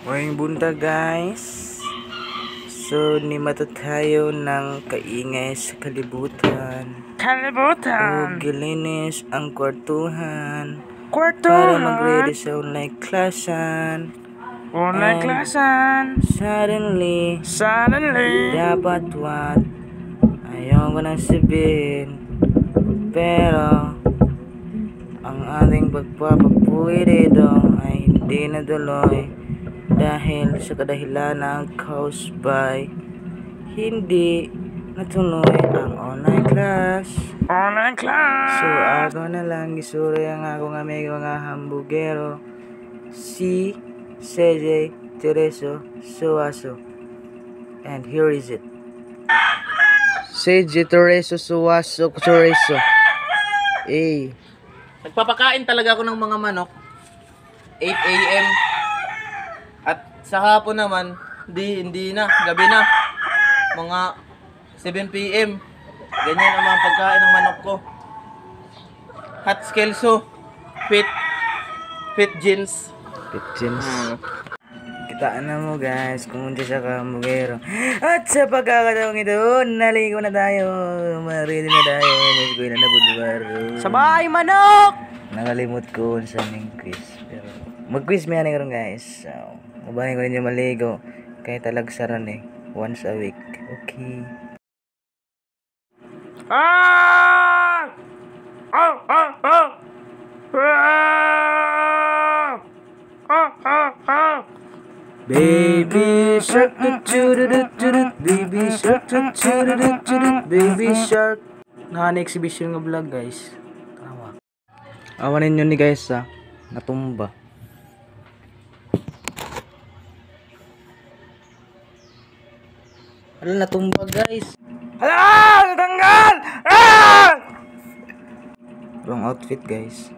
Ngayong buntag guys. So, nimata tayo ng kaingay sa kalibutan. O gilinis ang kwartuhan. Para mag-ready sa online classan. Suddenly, dapat what? Ayaw ko nang sabihin. Pero, ang ating pagpapapuwi dito ay hindi natuloy. Dahil sa kadahilan ng caused by hindi natuloy ang online class. So ako na lang gisuri ang akong amigo nga hambugero si CJ Tereso Suaso. And here is it. CJ Tereso Suaso Tereso. Nagpapakain talaga ako ng mga manok 8 AM. At sa hapon naman, hindi na, gabi na. Mga 7 PM. Ganyan ang mga pagkain ng manok ko. Hot Skelso, fit jeans. Kitaan na mo guys kung hindi siya kamugero. At sa pagkakataong ito, naligo na tayo. Ready na tayo. Magkuhin na budwaro. Sabay manok! Nakalimot ko sa aming quiz. Pero mag-quiz may karon guys. So, mabahin ko ninyo maligo. Kaya talagsaran eh. Once a week. Okay. Baby shark, baby shark, baby shark. Naka-exhibition nga vlog guys. Tawa. Awanin nyo ni guys natumba. Hala, natumba guys. Hala! Natanggal! Wrong outfit guys.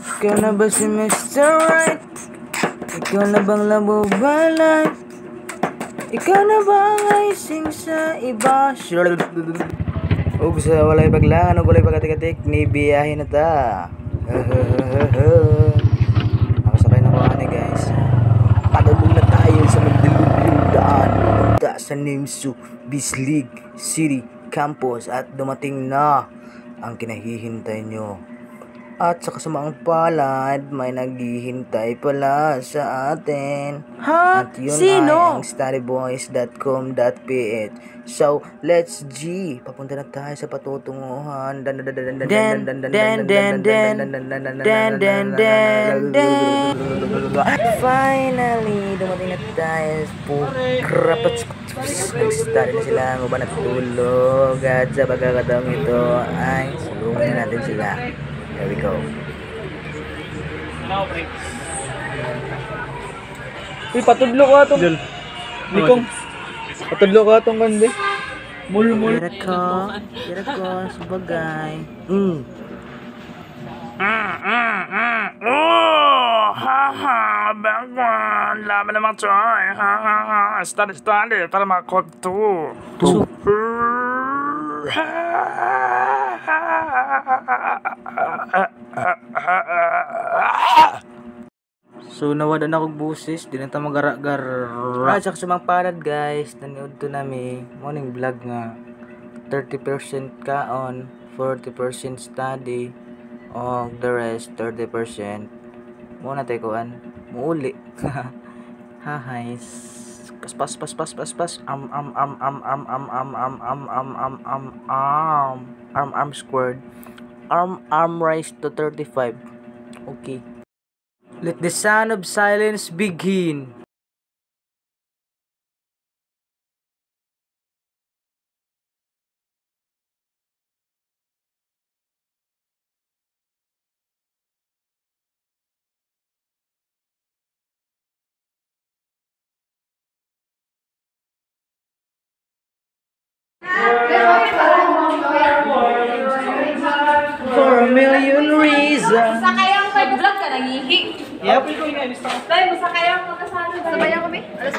Ikaw na ba si Mr. Right? Ikaw na bang labubalan? Ikaw na ba ang icing sa iba? Ug sa walay paglangan, ug walay pagkatik-katik, ni biyahe na ta. Nakasakay na ko ani guys. Padulong na tayo sa magdilog-dilog daan. Punta sa Nimsu, Bislig City Campus at dumating na ang kinahihintay nyo. At sa kasamaang palad, may naghihintay pala sa atin. At yun ay ang studyboys.com.ph. So, let's G. Papunta na tayo sa patutunguhan. Finally, dumating na tayo. Nag-study na sila. Ang uban natulog. At sa pagkakataong ito ay sulungan natin sila. Here we go. Patudlo ko atong Likong. Patudlo ko atong kande. Mul. Kira ko, sabagay. Bagwan, laban naman to. Study, para makakot-to. So nawada na kong busis, di na ta mag-gar. Sa mga palad guys, naniod to nami morning vlog nga 30% kaon, 40% study, o the rest 30% muna tayo kuan muuli. Hahays pas arm squared arm raised to 35. Okay, let the sound of silence begin. For a million reasons. Sa kayang mag-vlog ka, nangihi. Yep. Dahil mo sa kayang magkasano. Sabayan kami? Alas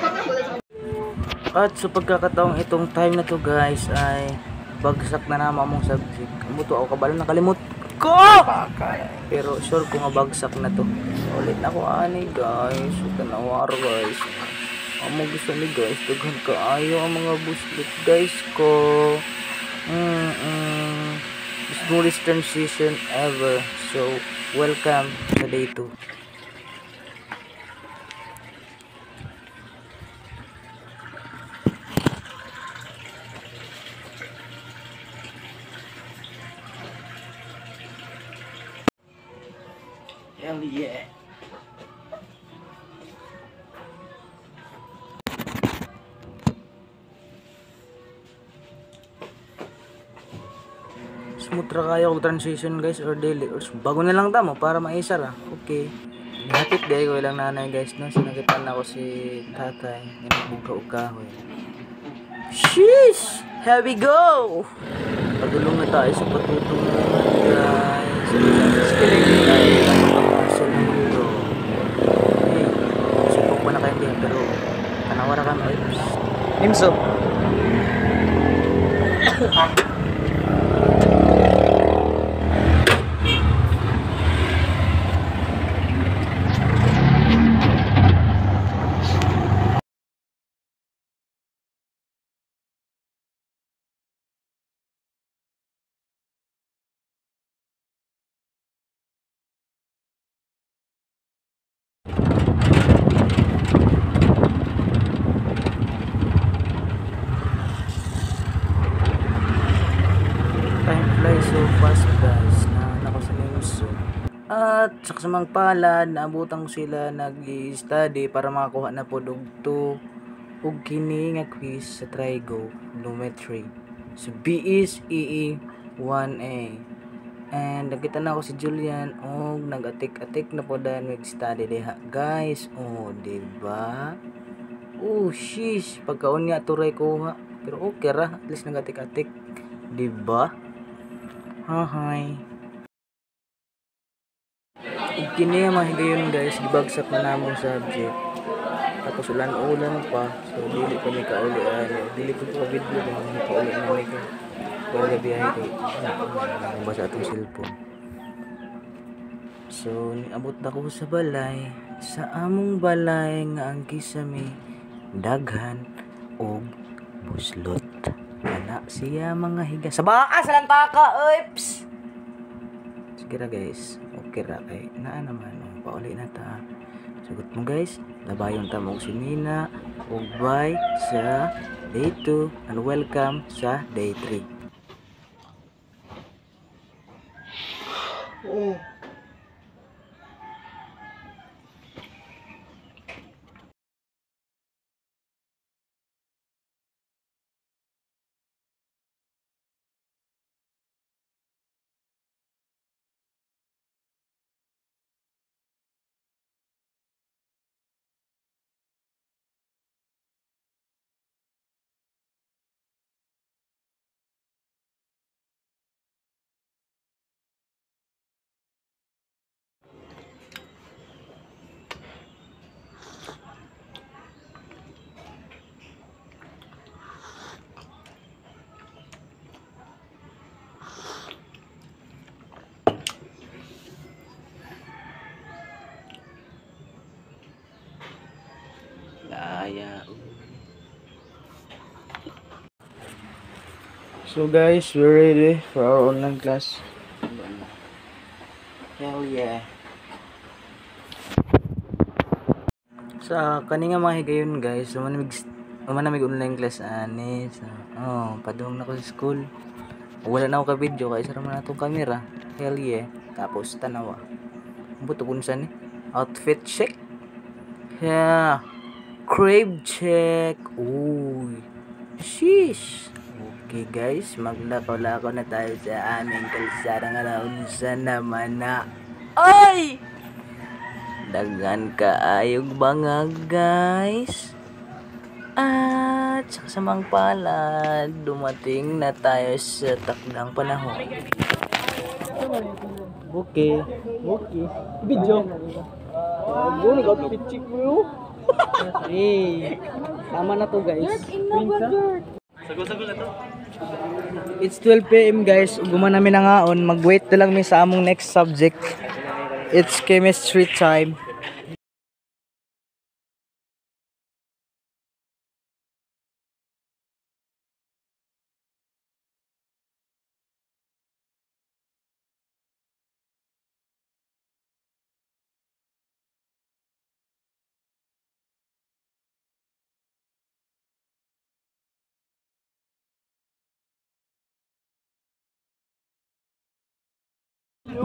4 At sa pagkakataong itong time na to guys ay bagsak na naman mong subject. Amo to ako kabalo nakalimot ko. Pero sure ko nga bagsak na to. Ulit na ko ani guys. Tanawar guys. Amo gusto ni guys. Daghan kaayo ang mga buslit guys ko. Smoothest transition ever. So, welcome sa day 2. Hell yeah. Smooth ra kayo og transition guys or daily or bago na lang tamo para maisa ra. Okay. Hapit day ko lang nanay guys no. Sinakitan ako si tatay. Nagbuka-ukahoy. Sheesh! Here we go! Padulong na tayo sa patutong guys. Skiling tayo sa mundo. Hey, sipok pa na kayo din pero panawara ka na. Nimso. So fast guys na ako sa Nimso. At sa kasamang palad naabutan ko sila nag-study para makakuha na po dugto ug kini nga quiz sa trigonometry. So B is EE 1A. And nakita na ako si Julian og nag-atik-atik na po dahil mag-study diha guys. Oh, diba? Oh, sheesh. Pagkaon niya turay kuha. Pero okay ra, at least nag-atik-atik. Diba? Hi. Kini mahigayon guys, gibagsak na namong subject. Tapos ulan-ulan pa, so dili pa mi kauli dili ko pa video kung mi kauli na mi ka. Wala biyahe ko. Basa atong cellphone. So niabot na ko sa balay, sa among balay nga ang kisame daghan og buslot. Ana siya mga higa. Sa baas lang taka, oops. Sige ra guys. Okay ra kay naa naman pauli na ta. Sagot mo guys. Labayon ta mo si Nina ug bye sa day 2 and welcome sa day 3. Oh. So guys, we're ready for our online class. Hell yeah. Sa kaninga mga higayon guys, manamig online class ani. So, padung na ko sa school. Wala na ako ka video kay sara man atong camera. Hell yeah. Tapos tanawa. Buto kunsa ni? Outfit check. Yeah. Crave check. Uy. Sheesh. Okay guys, maglakaw-lakaw na tayo sa aming kalsada nga naunsa naman na. Ay! Dagan kaayog banga guys. At sa kasamang palad, dumating na tayo sa takdang panahon. Okay. Okay. Video. Guni ka pitchik bro. Hey. Tama na to guys. Sago-sago na to. It's 12 PM guys. Uguma namin na ngaon. Mag-wait na lang mi sa among next subject. It's chemistry time.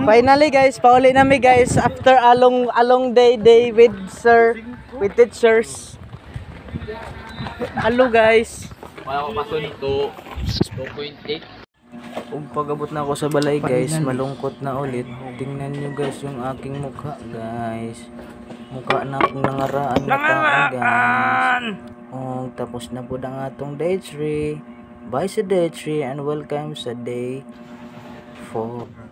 Finally guys, pauli nami guys after along day with teachers. Hello guys. Wala ko pasunod to 2.8. Kung pag-abot na ako sa balay guys, malungkot na ulit. Tingnan nyo guys yung aking mukha guys. Mukha na akong nangaraan na taon guys. Oh, tapos na po ang atong day 3. Bye sa day 3 and welcome sa day 4.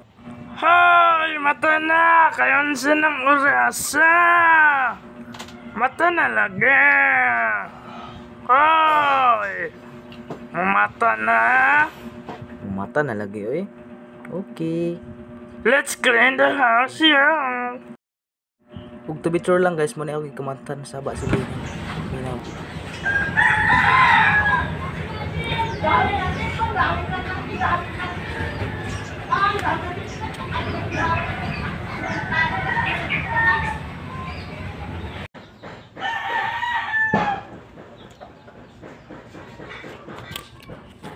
Hoy! Mata na! Kayon sa ng orasa! Mata na lagi! Hoy! Mata na! Mata na lagi oy. Okay. Let's clean the house, yeah! Ug to be sure lang guys, muna ako kumantan sa ba sila. Minaw.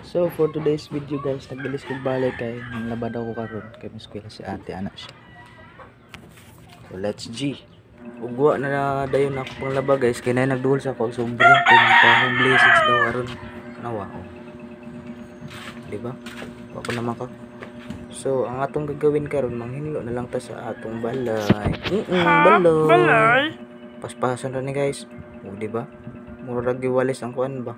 So for today's video guys, nagbilis ko balik kay labad ako karon kay mas eskwela si ate anak siya. So let's G. Ugwa na dayon ako pang laba guys, kay na nagduol sa ako sobre kay nagpahong blessings daw karon nawa ko. Di ba? Ako naman ka. So ang atong gagawin karon manghinlo na lang ta sa atong balay. Balay. Paspasan ra ni guys. O di ba? Mura giwalis ang kuan ba?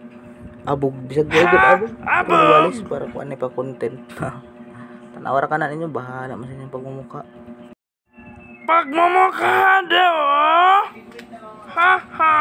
Abog bisag abog walis para kuan ni pa content. Tanawara ka na ninyo, bahala man sa inyong pagmumukha. Pagmumukha daw! Ha ha!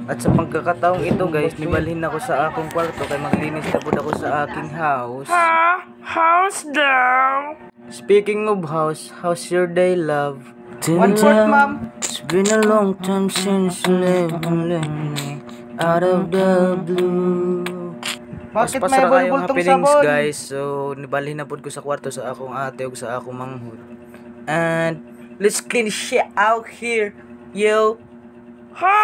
At sa pagkakataong ito guys, nibalhin ako sa akong kwarto kay maglinis na pud ako sa aking house. Ha? House daw? Speaking of house, how's your day, love? 1/4, ma'am. It's been a long time since you left me out of the blue. Bakit Paspas may ra kayong bulbul tong happenings sabon? guys. So nibalhin na pud ko sa kwarto sa akong ate ug sa akong manghud. And let's clean shit out here, yo. Ha!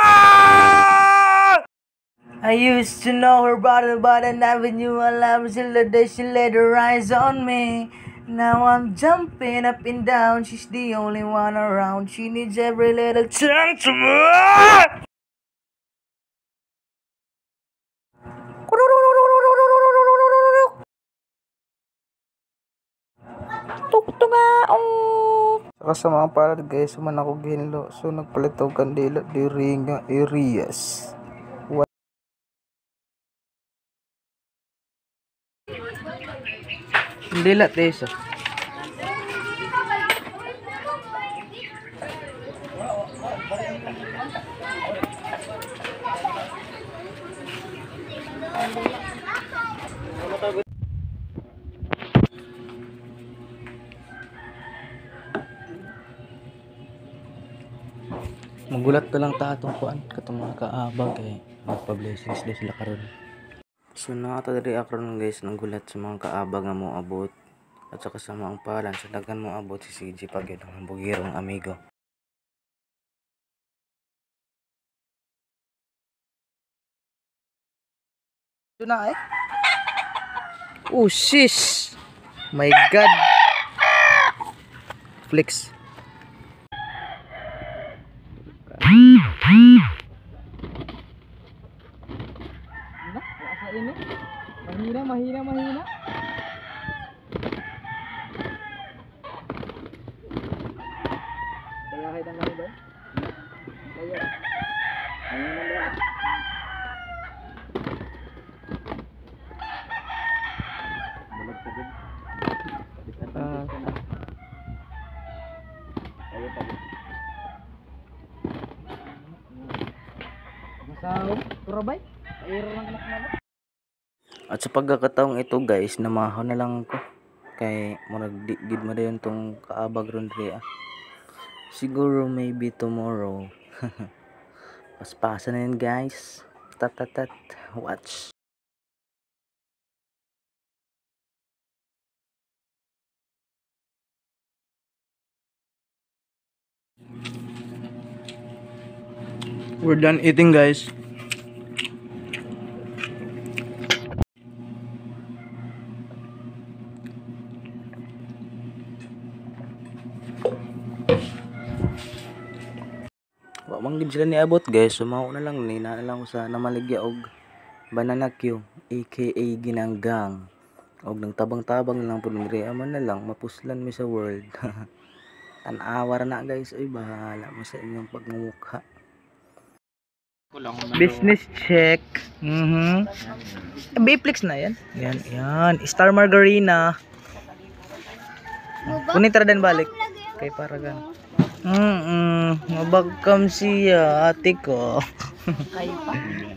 I used to know her body, but I never knew I love till the day she laid her eyes on me. Now I'm jumping up and down. She's the only one around. She needs every little Chance mo! Saka sa mga palad guys, man ako ginlo. So nagpalit ako kandila diri nga areas. Kandila tesa. Magulat na lang ta atong kuan katong mga kaabag kay magpa-blessings din sila karon. So nakata diri akron guys nang gulat sa mga kaabag nga mo abot at saka sa mga palan sa dagan mo abot si CG Pagid ang bugirong amigo. Ito na eh. Oh sis. My god. Flex. Mahina. Kaya hidang kami ba? Kaya. Bulag pa din. Kaya pa din. Masaw, turabay? At sa pagkakataong ito guys, namahaw na lang ko. Kay murag gid mo dayon tong kaabag ron diri ah. Siguro maybe tomorrow. Paspasan na yun guys. Tatatat. Watch. We're done eating guys. Wa man gid sila niabot guys, sumaw na lang ni na lang ko sa namaligya og banana Q aka ginanggang. Og nang tabang-tabang lang pud diri aman na lang mapuslan mi sa world. Tan-awa ra na guys, ay bahala mo sa inyong pagmumukha. Business check. Biflix na yan. Yan. Star Margarina. Kunit ra din balik. Kay Paragan. Mabagkam siya ate ko.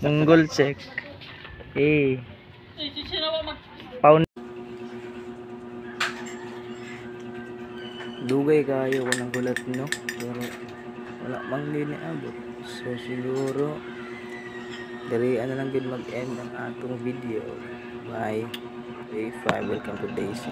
Munggol check. Pound. Dugay kayo ko ng gulat no. Pero wala mang niabot. So siguro dari ano lang gid mag-end ang atong video. Bye. Day 5. Welcome to day 6.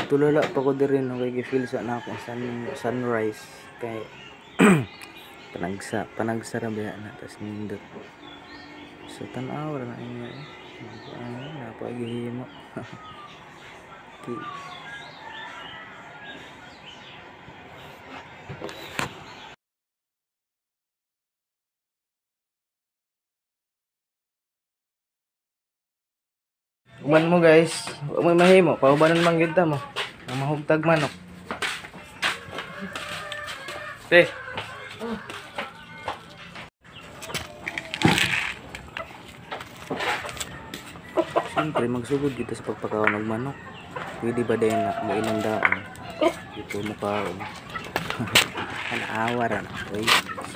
Tulala pa ko diri no kay gifeel sa nako sunrise kay panagsara ba na tas nindot. So tan-aw ra na inyo napagihimo. Okay. Uman mo guys, wa mo mahimo, paubanan man gyud ta mo. Ang mahugtag manok. Te. Siyempre magsugod dito sa pagpakaon ng manok. Pwede ba din na mo inundaan? Dito mo kaon. An-awa ra na. Oy,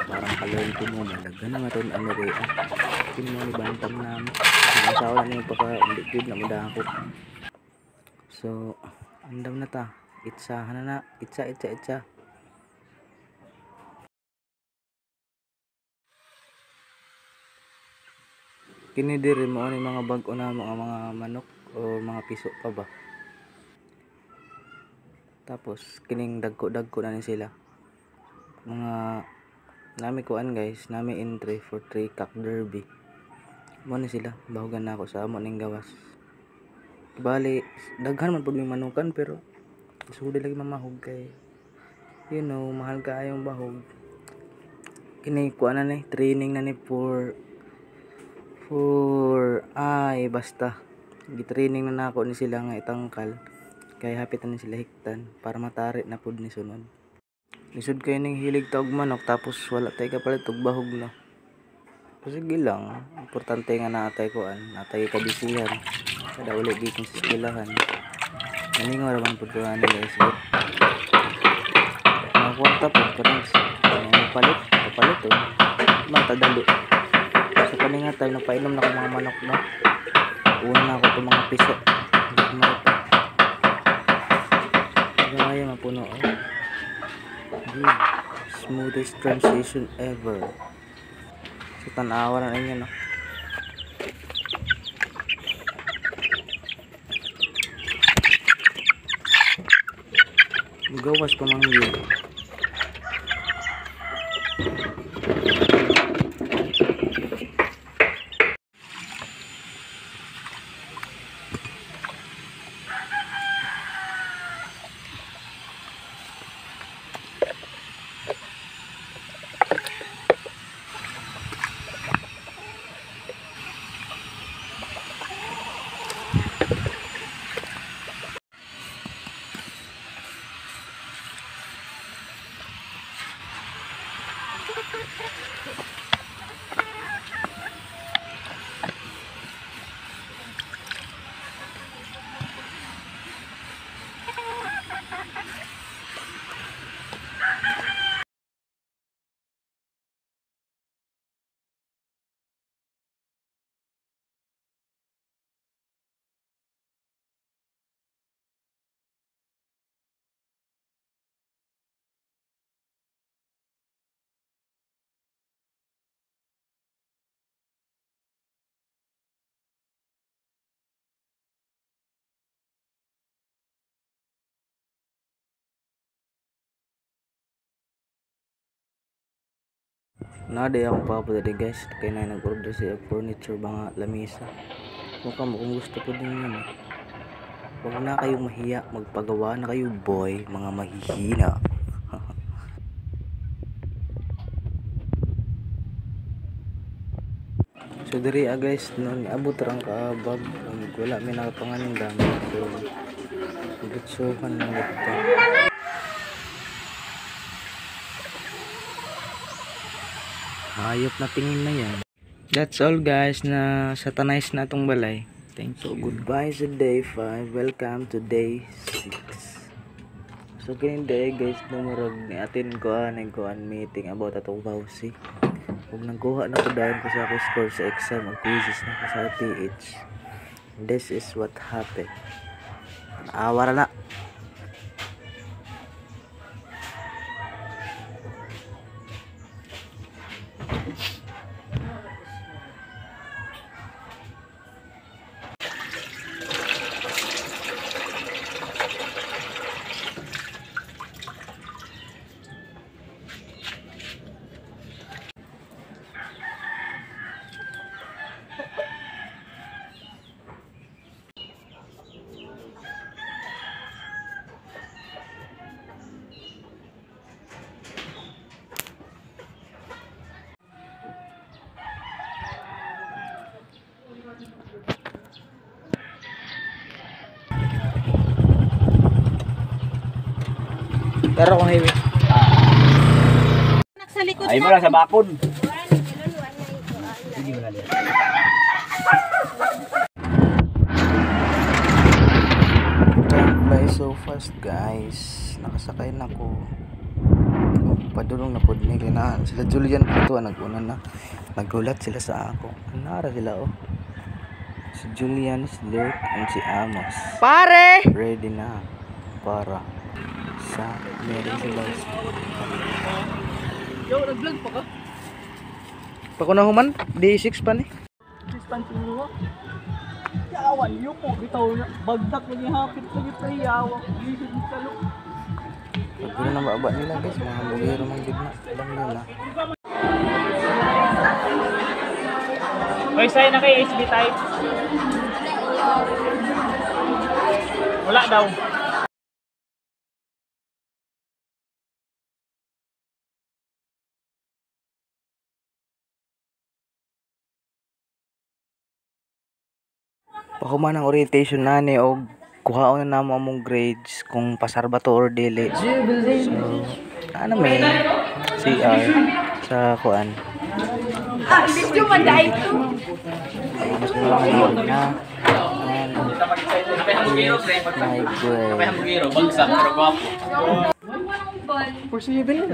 parang kalawin ko mo malagyan na maton ano ri. Kini mo ni bantam na mo. Masawa na yung pagka-liquid na madakot. So, andam na ta. Itsahan na. Itsa. Kini diri mo ni mga bag-o na mga manok o mga piso pa ba. Tapos, kining dagko na ni sila. Mga nami kuan guys, nami entry for 3 cock derby. Mo ni sila, bahugan na ako sa amo ning gawas. Bali, daghan man pud may manukan pero sudi lagi mamahog kay you know, mahal kaayong bahog. Kini kuan na ni, training na ni for basta gitraining na nako ni sila nga itangkal kay hapit na ni sila hiktan para matari na pud ni sunod. Lisod kay ning hilig ta og manok tapos wala tay kapalit og bahog na. Sige lang, importante nga natay kuan, natay kabisihan. Kada uli gikan sa eskwelahan. Naningo ra man pud ko ani guys. Mga kwarta pud parang papalit oh. Matadali. Sa paningatan napainom na ko mga manok no. Una na ako itong mga piso. Gaya mapuno oh. Smoothest transition ever. So tanawa na ninyo no. Gawas pa mang yun. Nada akong papa dali guys. Kaya na nag-order siya furniture mga lamisa. Mukha mo kung gusto po din yun. Huwag na kayong mahiya. Magpagawa na kayo boy. Mga mahihina. So diri guys. Noon abot rang kaabag. Wala may nakapanganing gamit. So gutsuhan lang ito. Hayop na tingin na yan. That's all guys na satanize na itong balay. Thank you. So goodbye sa day 5. Welcome to day 6. So kining day guys numurog ni atin ko nagkuan meeting about atong bawsi. Kung nagkuha na ko dahil ko sa ako score sa exam ang quizzes na ko sa PH. This is what happened. Awara na. Pero kung hiwi. Ay mo lang sa bakod. Time flies so fast guys. Nakasakay na ko. Padulong na po ni kinaan. Sila Julian po naguna na. Nagulat sila sa ako. Nara sila oh. Si Julian, si Luke, and si Amos. Pare! Ready na para sa meron sila. Yo, nag-vlog pa ka? Pakunahuman, day 6 pa ni. Distancing mo. Yawan yo po bitaw na bagdak lagi hapit lagi sa yawa. Lisod ni kalo. Pagkino na baba nila guys, mga bugero mang gid na. Alam nyo na. Hoy, say na kay SB type. Wala daw. Pahuman ang orientation na ni og kuhaon na namo among grades kung pasar ba to or dili. So, ano may CR sa kuan. Medyo manday to. Mas lang na. My grade. Bagsak pero gwapo. For 7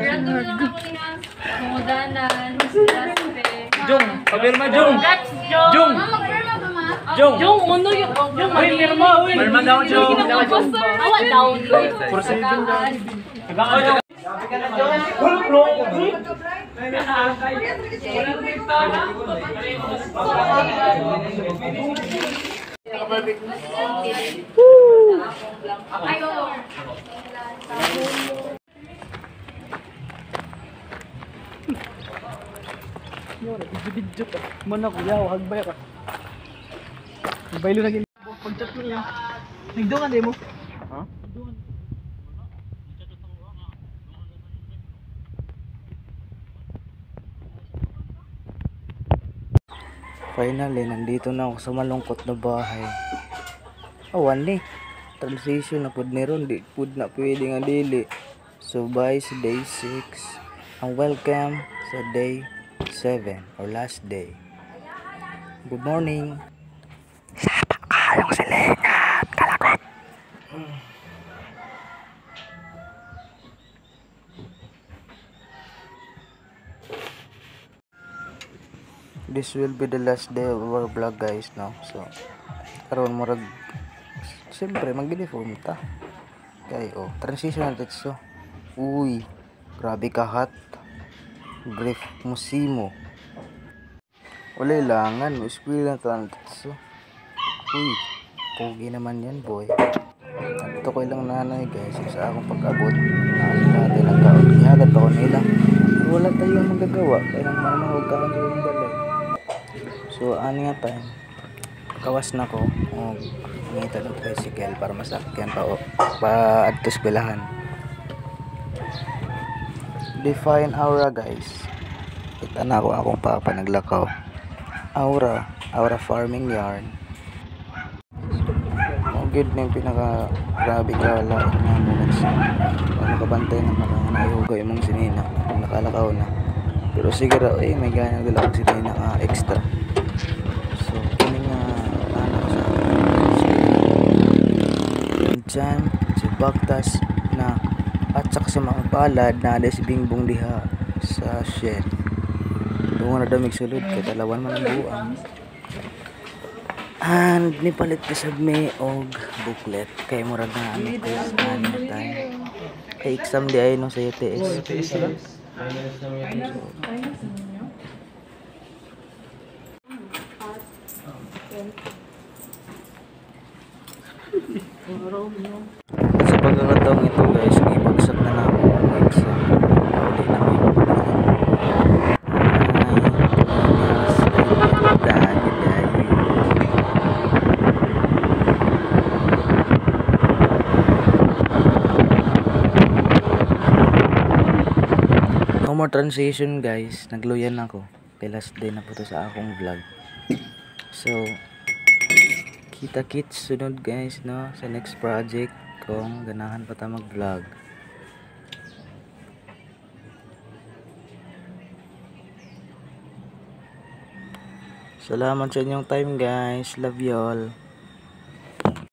Jong, pabirma Jong. Jong. Jong, uno yung Jong. Ay, pirma, uy. Pirma daw Jong. Awa down. For 7 daw. Video ka. Mana ko yaw hagbay ka. Baylo na gini. Pagchat mo niya. Nagdungan din mo. Ha? Finally, nandito na ako sa malungkot na bahay. Awan ni. Transition na pud ni ron. Di pud na pwede nga dili. So, bye sa day 6. And welcome sa day 7 or last day. Good morning. Sapa kayong silingan. Kalakot. This will be the last day of our vlog guys now. So karon murag siyempre mag-uniform ta. Okay, oh, transitional tetso. Uy, grabe ka hot. Brief musimo. Wala ilangan, mo-spill na to ang tetso. Uy, pogi naman yan boy. Ito ko ilang nanay guys, sa akong pag-abot natin nagkaon. Ihagat ako nila. Wala tayong magagawa, kaya nang manahog ka ang yung balay. So, ano nga time? Kawas na ko, ngita ng tricycle para masakyan pa adto eskwelahan. Define aura guys. Kita na ako akong papa naglakaw. Aura farming yard. Good na yung pinaka grabe ka wala na moments. Nakabantay na mga naihuga yung mong sinina kung nakalakaw na. Pero siguro may gana dala akong sinina extra. So kini nga anak sa dyan si Baktas na at saka sa mga palad na ada si Bingbong diha sa shed. Doon na damig sulod kay talawan man ang buang. And nipalit ko sa may og booklet kay murag na ano ko sa time. Kay exam di ay no sa UTS. Sa pagkakataong ito guys, ibagsak na namin ang exam. Uli na may no more transition guys, nagluyan ako kay last day na po to sa akong vlog. So kita kits sunod guys no sa next project kung ganahan pa ta mag vlog. Salamat sa inyong time guys, love you all.